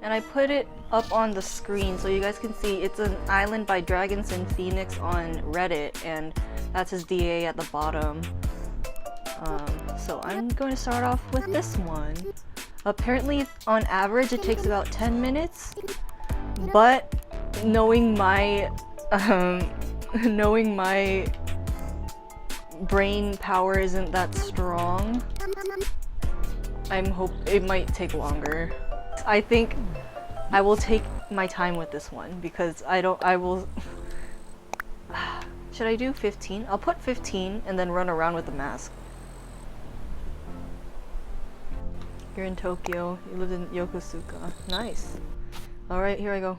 and I put it up on the screen so you guys can see. It's an island by DragonSinPhoenix on Reddit, and that's his DA at the bottom. So I'm going to start off with this one. Apparently, on average, it takes about 10 minutes, but knowing my brain power isn't that strong, it might take longer. I think I will take my time with this one because should I do 15? I'll put 15 and then run around with the mask. You're in Tokyo. You lived in Yokosuka. Nice. Alright, here I go.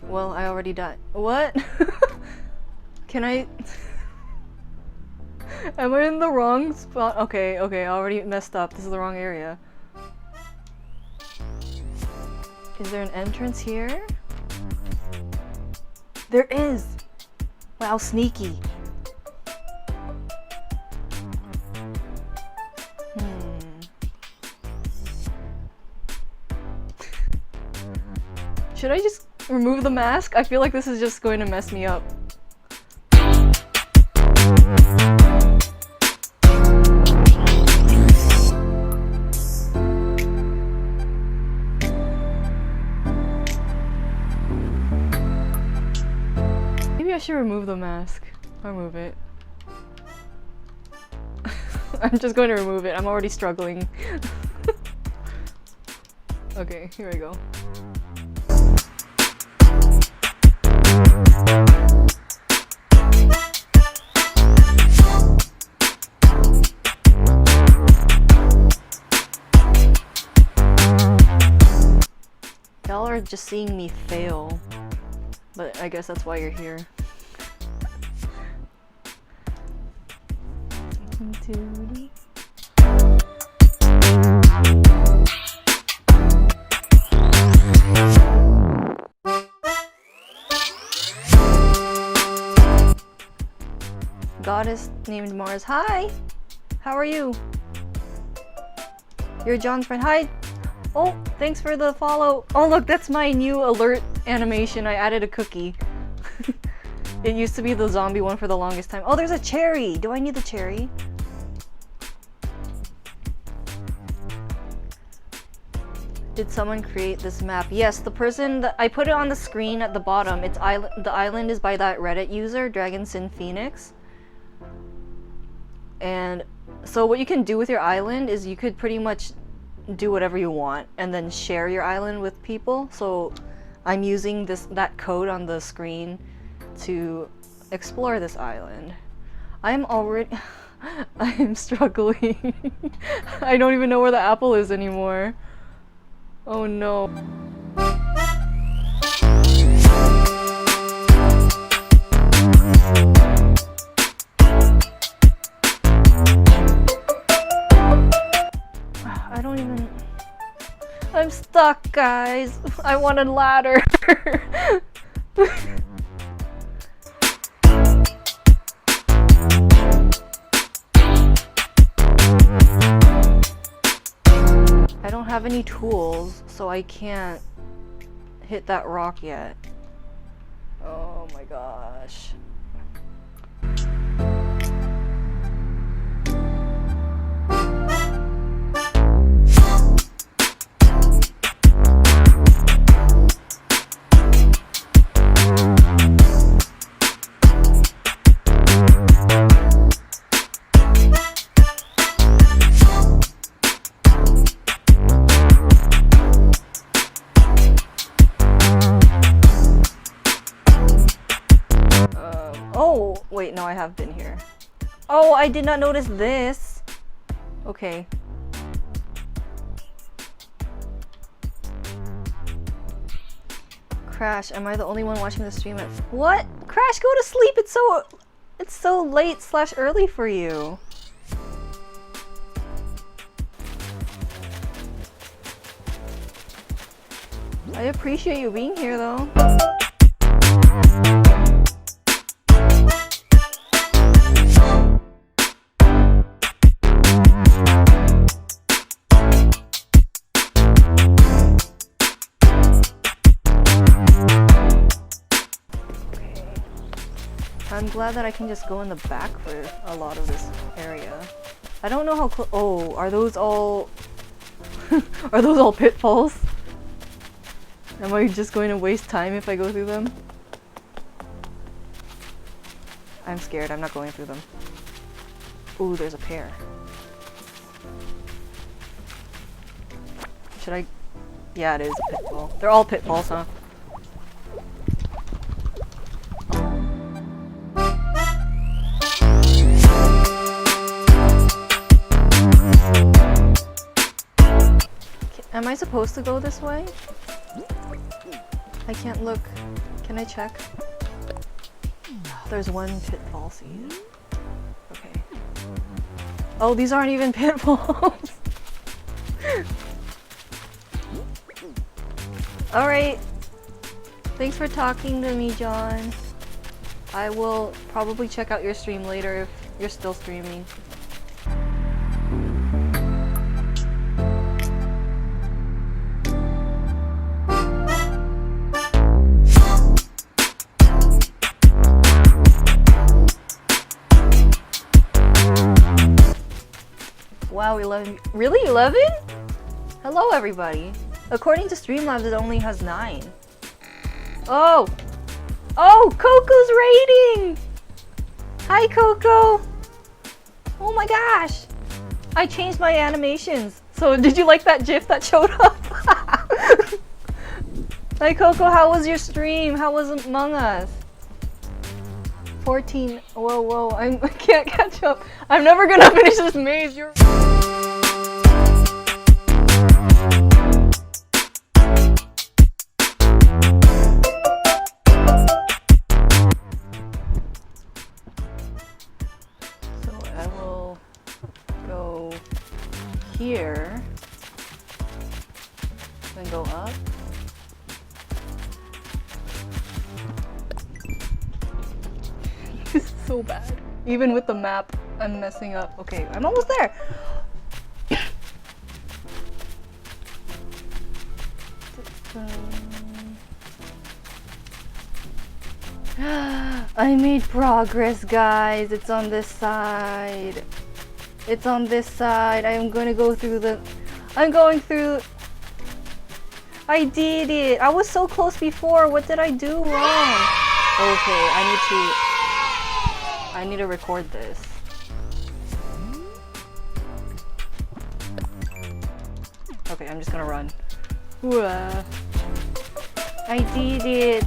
Well, I already died. What? Can I... Am I in the wrong spot? Okay, I already messed up. This is the wrong area. Is there an entrance here? There is! Wow, sneaky. Should I just remove the mask? I feel like this is just going to mess me up. Maybe I should remove the mask. I'll remove it. I'm just going to remove it. I'm already struggling. Okay, here we go. Y'all are just seeing me fail, but I guess that's why you're here. Goddess named Mars. Hi! How are you? You're John's friend. Hi! Oh, thanks for the follow. Oh look, that's my new alert animation. I added a cookie. It used to be the zombie one for the longest time. Oh, there's a cherry! Do I need the cherry? Did someone create this map? Yes, the person that I put it on the screen at the bottom. It's the island is by that Reddit user, DragonSinPhoenix. And so what you can do with your island is you could pretty much do whatever you want and then share your island with people. So I'm using that code on the screen to explore this island. I'm struggling. I don't even know where the apple is anymore. Oh no. I'm stuck, guys. I want a ladder. I don't have any tools, so I can't hit that rock yet. Oh my gosh. Oh, wait, no, I have been here. Oh, I did not notice this. Okay. Crash, am I the only one watching the stream at— What? Crash, go to sleep. It's so late / early for you. I appreciate you being here though. glad that I can just go in the back for a lot of this area. I don't know how close. Oh, are those all... are those all pitfalls? Am I just going to waste time if I go through them? I'm scared, I'm not going through them. Ooh, there's a pair. Should I? Yeah, it is a pitfall. They're all pitfalls, huh? Am I supposed to go this way? I can't look. Can I check? There's one pitfall seed. Okay. Oh, these aren't even pitfalls. Alright. Thanks for talking to me, John. I will probably check out your stream later if you're still streaming. Wow, 11. Really? 11? Hello, everybody. According to Streamlabs, it only has 9. Oh! Oh, Coco's raiding! Hi, Coco! Oh my gosh! I changed my animations. So, did you like that GIF that showed up? Hi, Coco, how was your stream? How was Among Us? 14. Whoa, whoa, I can't catch up. I'm never gonna finish this maze. You're... here, then go up. This is so bad. Even with the map, I'm messing up. Okay, I'm almost there. I made progress, guys. It's on this side. It's on this side. I'm gonna go through the... I'm going through... I did it! I was so close before. What did I do wrong? Okay, I need to record this. Okay, I'm just gonna run. I did it!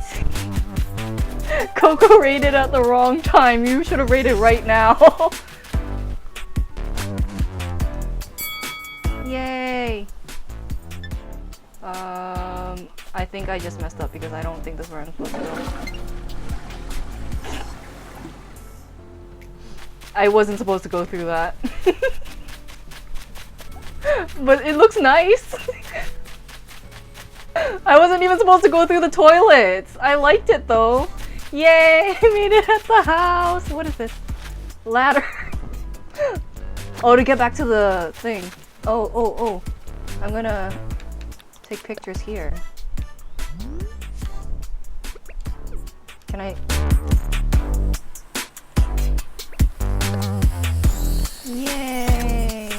Coco raided at the wrong time. You should have raided right now. Yay! I think I just messed up because I don't think this is where I'm supposed to go. I wasn't supposed to go through that. But it looks nice! I wasn't even supposed to go through the toilets! I liked it though! Yay! I made it at the house! What is this? Ladder! Oh, to get back to the thing. Oh. I'm gonna take pictures here. Can I? Yay!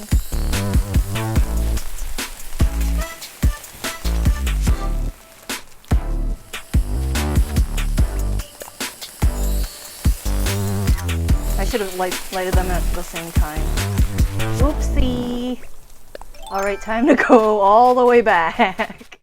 I should have lighted them at the same time. Oopsie! Alright, time to go all the way back.